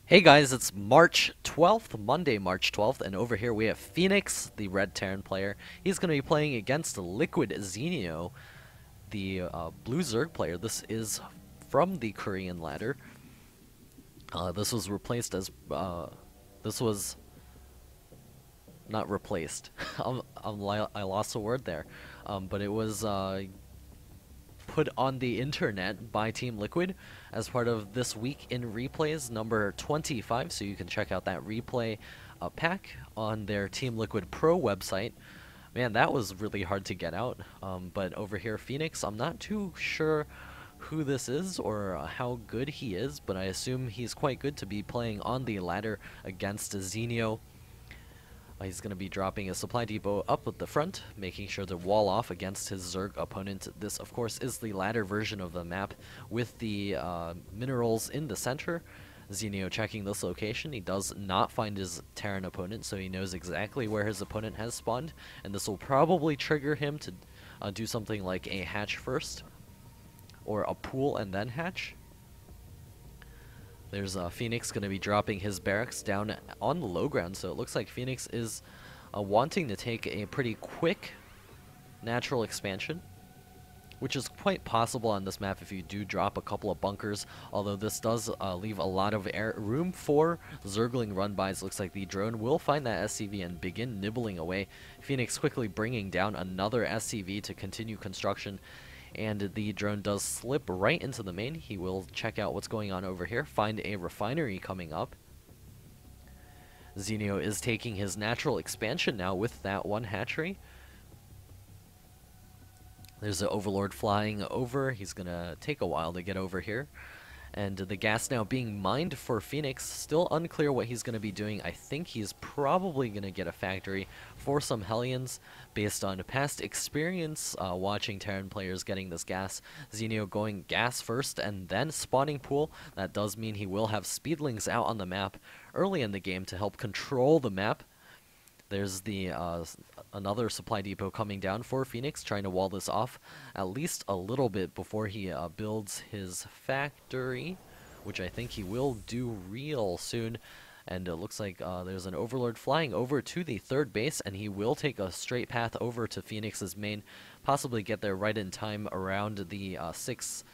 Hey guys, it's March 12th, Monday, March 12th, and over here we have Phoenix, the Red Terran player. He's going to be playing against Liquid Xenio, the Blue Zerg player. This is from the Korean ladder. This was replaced as, this was not replaced. I lost a word there. But it was put on the internet by Team Liquid as part of This Week in Replays number 25, so you can check out that replay pack on their Team Liquid Pro website. Man, that was really hard to get out, but over here, Phoenix, I'm not too sure who this is or how good he is, but I assume he's quite good to be playing on the ladder against Xenio. He's going to be dropping a supply depot up at the front, making sure to wall off against his Zerg opponent. This, of course, is the ladder version of the map with the minerals in the center. Xenio checking this location. He does not find his Terran opponent, so he knows exactly where his opponent has spawned, and this will probably trigger him to do something like a hatch first, or a pool and then hatch. There's Phoenix going to be dropping his barracks down on the low ground, so it looks like Phoenix is wanting to take a pretty quick natural expansion, which is quite possible on this map if you do drop a couple of bunkers, although this does leave a lot of room for Zergling run-bys. Looks like the drone will find that SCV and begin nibbling away. Phoenix quickly bringing down another SCV to continue construction. And the drone does slip right into the main. He will check out what's going on over here, find a refinery coming up. Xenio is taking his natural expansion now with that one hatchery. There's an Overlord flying over. He's going to take a while to get over here. And the gas now being mined for Phoenix. Still unclear what he's going to be doing. I think he's probably going to get a factory for some Hellions based on past experience watching Terran players getting this gas. Xenio going gas first and then spawning pool. That does mean he will have Speedlings out on the map early in the game to help control the map. There's the another supply depot coming down for Phoenix, trying to wall this off at least a little bit before he builds his factory, which I think he will do real soon. And it looks like there's an Overlord flying over to the third base, and he will take a straight path over to Phoenix's main, possibly get there right in time around the 6-7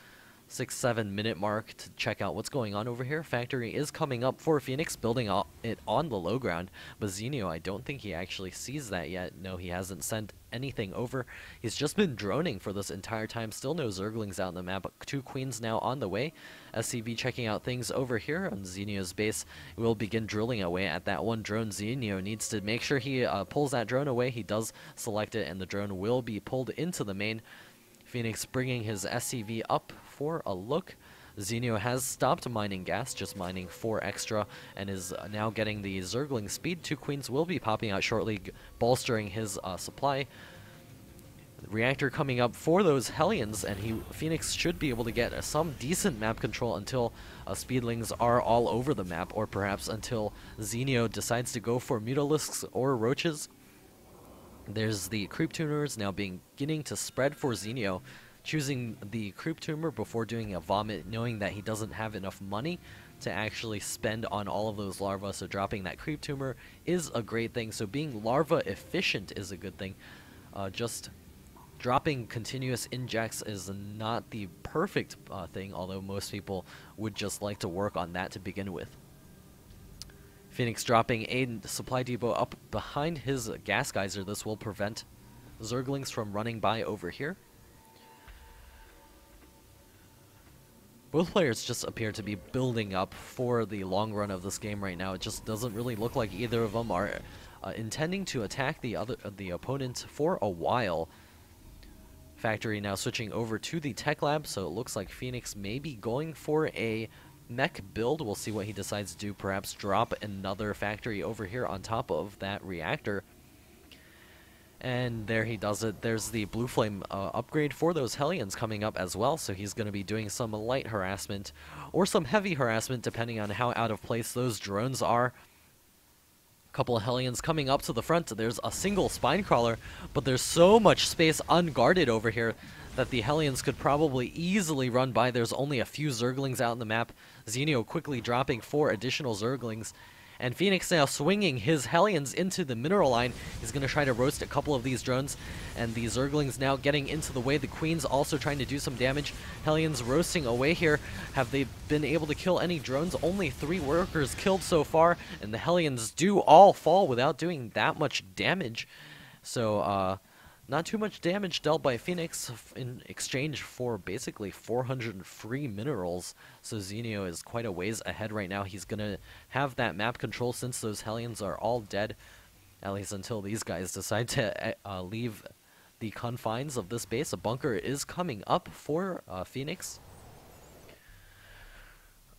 minute mark to check out what's going on over here. Factory is coming up for Phoenix, building it on the low ground, but Xenio, I don't think he actually sees that yet. No, he hasn't sent anything over. He's just been droning for this entire time. Still no Zerglings out on the map, but 2 Queens now on the way. SCV checking out things over here on Xenio's base. Will begin drilling away at that one drone. Xenio needs to make sure he pulls that drone away. He does select it, and the drone will be pulled into the main. Phoenix bringing his SCV up for a look. Xenio has stopped mining gas, just mining 4 extra, and is now getting the Zergling speed. 2 Queens will be popping out shortly, bolstering his supply. Reactor coming up for those Hellions, and Phoenix should be able to get some decent map control until Speedlings are all over the map, or perhaps until Xenio decides to go for Mutalisks or Roaches. There's the Creep Tuners now beginning to spread for Xenio, choosing the Creep Tuner before doing a Vomit, knowing that he doesn't have enough money to actually spend on all of those larvae, so dropping that Creep Tuner is a great thing. So being larva efficient is a good thing. Just dropping continuous injects is not the perfect thing, although most people would just like to work on that to begin with. Phoenix dropping a supply depot up behind his gas geyser. This will prevent Zerglings from running by over here. Both players just appear to be building up for the long run of this game right now. It just doesn't really look like either of them are intending to attack the opponent for a while. Factory now switching over to the tech lab, so it looks like Phoenix may be going for a mech build. We'll see what he decides to do. Perhaps drop another factory over here on top of that reactor. And there he does it. There's the Blue Flame upgrade for those Hellions coming up as well, so he's going to be doing some light harassment or some heavy harassment depending on how out of place those drones are. Couple of Hellions coming up to the front. There's a single Spine Crawler, but there's so much space unguarded over here that the Hellions could probably easily run by. There's only a few Zerglings out in the map. Zenio quickly dropping 4 additional Zerglings. And Phoenix now swinging his Hellions into the mineral line. He's going to try to roast a couple of these drones. And the Zerglings now getting into the way. The Queen's also trying to do some damage. Hellions roasting away here. Have they been able to kill any drones? Only 3 workers killed so far. And the Hellions do all fall without doing that much damage. So, not too much damage dealt by Phoenix in exchange for basically 400 free minerals. So Zenio is quite a ways ahead right now. He's going to have that map control since those Hellions are all dead. At least until these guys decide to leave the confines of this base. A bunker is coming up for Phoenix.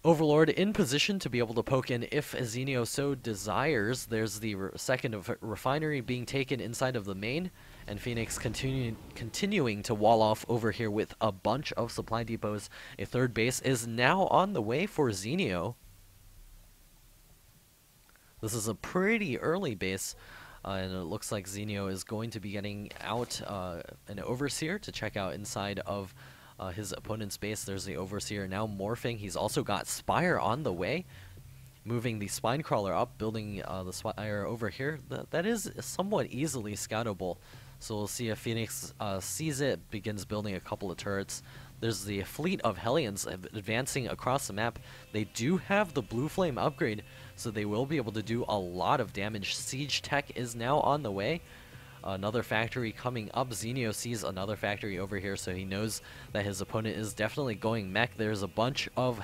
Overlord in position to be able to poke in if Zenio so desires. There's the second of refinery being taken inside of the main, and Phoenix continuing to wall off over here with a bunch of supply depots. A third base is now on the way for Zenio. This is a pretty early base, and it looks like Zenio is going to be getting out an Overseer to check out inside of his opponent's base. There's the Overseer now morphing. He's also got Spire on the way, moving the Spine Crawler up, building the Spire over here. That is somewhat easily scoutable, so we'll see if Phoenix sees it, begins building a couple of turrets. There's the fleet of Hellions advancing across the map. They do have the Blue Flame upgrade, so they will be able to do a lot of damage. Siege Tech is now on the way. Another factory coming up. Zenio sees another factory over here, so he knows that his opponent is definitely going mech. There's a bunch of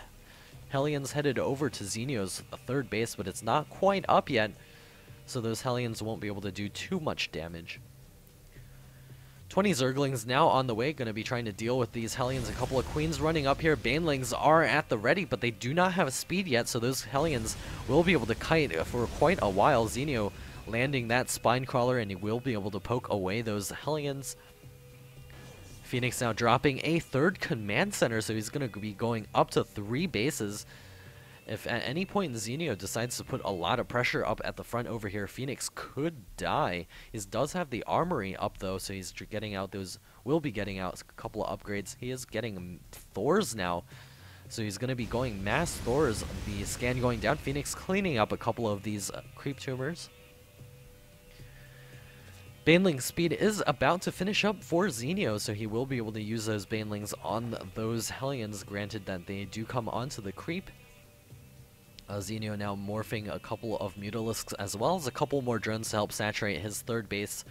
Hellions headed over to Zenio's third base, but it's not quite up yet, so those Hellions won't be able to do too much damage. 20 Zerglings now on the way, going to be trying to deal with these Hellions. A couple of Queens running up here. Banelings are at the ready, but they do not have speed yet, so those Hellions will be able to kite for quite a while. Zenio landing that Spine Crawler, and he will be able to poke away those Hellions. Phoenix now dropping a third command center, so he's going to be going up to 3 bases. If at any point Zenio decides to put a lot of pressure up at the front over here, Phoenix could die. He does have the armory up though, so he's getting out those, will be getting out a couple of upgrades. He is getting Thors now, so he's going to be going mass Thors. The scan going down. Phoenix cleaning up a couple of these creep tumors. Baneling speed is about to finish up for Zenio, so he will be able to use those Banelings on those Hellions, granted that they do come onto the creep. Zenio now morphing a couple of Mutalisks as well as a couple more drones to help saturate his third base.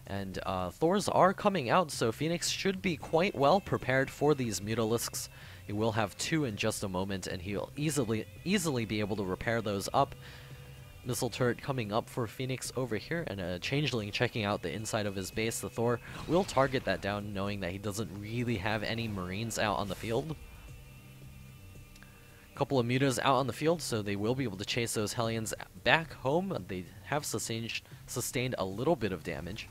And Thors are coming out, so Phoenix should be quite well prepared for these Mutalisks. He will have 2 in just a moment, and he'll easily be able to repair those up. Missile turret coming up for Phoenix over here, and a Changeling checking out the inside of his base. The Thor will target that down, knowing that he doesn't really have any Marines out on the field. Couple of Mutas out on the field, so they will be able to chase those Hellions back home. They have sustained a little bit of damage.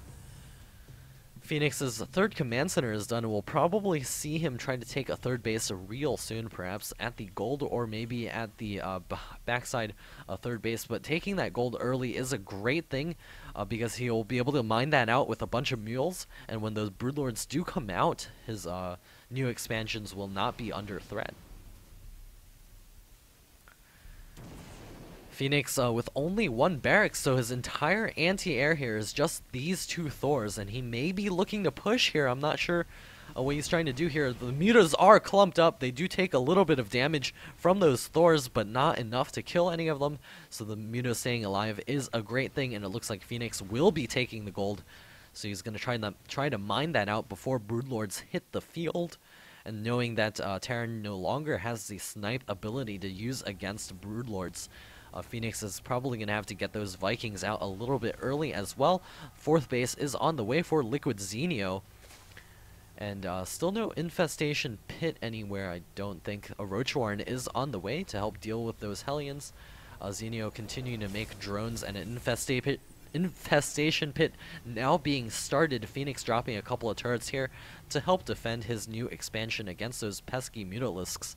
Phoenix's third command center is done, and we'll probably see him trying to take a third base real soon, perhaps at the gold or maybe at the backside third base. But taking that gold early is a great thing because he'll be able to mine that out with a bunch of mules, and when those Broodlords do come out, his new expansions will not be under threat. Phoenix with only 1 barracks, so his entire anti-air here is just these 2 Thors, and he may be looking to push here. I'm not sure what he's trying to do here. The Mutas are clumped up. They do take a little bit of damage from those Thors, but not enough to kill any of them, so the Muta staying alive is a great thing, and it looks like Phoenix will be taking the gold, so he's going to try to mine that out before Broodlords hit the field. And knowing that Terran no longer has the snipe ability to use against Broodlords, Phoenix is probably going to have to get those Vikings out a little bit early as well. 4th base is on the way for Liquid Zenio. And still no Infestation Pit anywhere, I don't think. A Roach Warren is on the way to help deal with those Hellions. Zenio continuing to make drones, and an Infestation Pit now being started. Phoenix dropping a couple of turrets here to help defend his new expansion against those pesky Mutalisks.